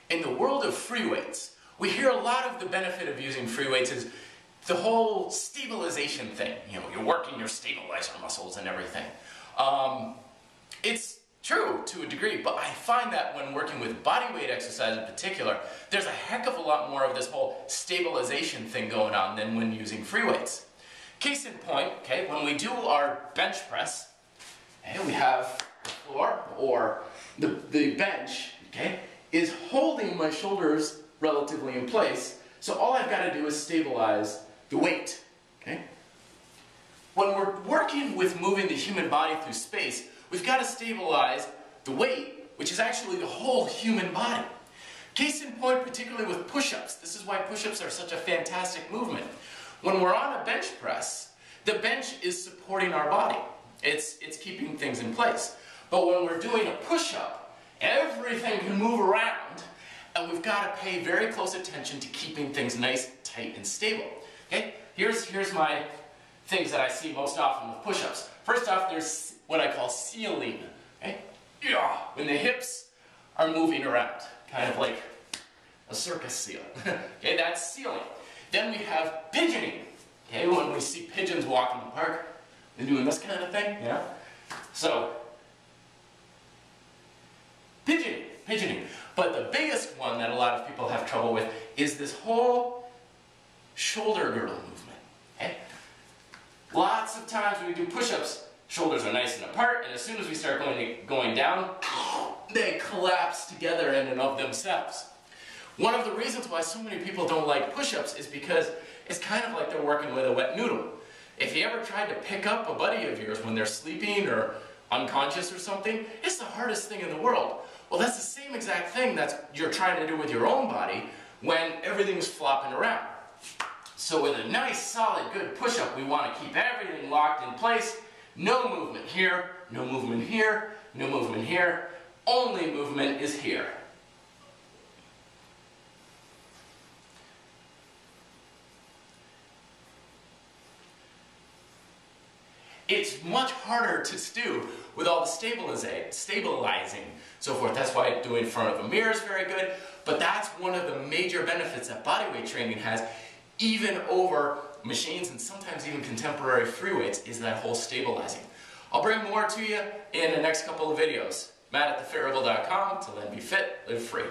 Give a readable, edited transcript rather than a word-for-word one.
In the world of free weights, we hear a lot of the benefit of using free weights is the whole stabilization thing. You know, you're working your stabilizer muscles and everything. It's true to a degree, but I find that when working with bodyweight exercise in particular, there's a heck of a lot more of this whole stabilization thing going on than when using free weights. Case in point, okay, when we do our bench press, okay, we have the floor or the bench, okay, is holding my shoulders relatively in place, so all I've got to do is stabilize the weight, okay? When we're working with moving the human body through space, we've got to stabilize the weight, which is actually the whole human body. Case in point, particularly with push-ups. This is why push-ups are such a fantastic movement. When we're on a bench press, the bench is supporting our body. It's keeping things in place. But when we're doing a push-up, everything can move around, and we've got to pay very close attention to keeping things nice, tight, and stable. Okay? Here's my things that I see most often with push-ups. First off, there's what I call sealing. Okay? Yeah, when the hips are moving around, kind of like a circus seal. Okay, that's sealing. Then we have pigeoning. Okay, when we see pigeons walk in the park, they're doing this kind of thing. Yeah. So pigeoning. But the biggest one that a lot of people have trouble with is this whole shoulder girdle movement. Okay? Lots of times when we do push-ups, shoulders are nice and apart, and as soon as we start going down, they collapse together in and of themselves. One of the reasons why so many people don't like push-ups is because it's kind of like they're working with a wet noodle. If you ever tried to pick up a buddy of yours when they're sleeping or unconscious or something, it's the hardest thing in the world. Well, that's the same exact thing that you're trying to do with your own body when everything's flopping around. So with a nice, solid, good push-up, we want to keep everything locked in place. No movement here, no movement here, no movement here. Only movement is here. It's much harder to do with all the stabilizing, so forth. That's why doing in front of a mirror is very good, but that's one of the major benefits that bodyweight training has, even over machines and sometimes even contemporary free weights, is that whole stabilizing. I'll bring more to you in the next couple of videos. Matt at thefitrebel.com. Till then, be fit, live free.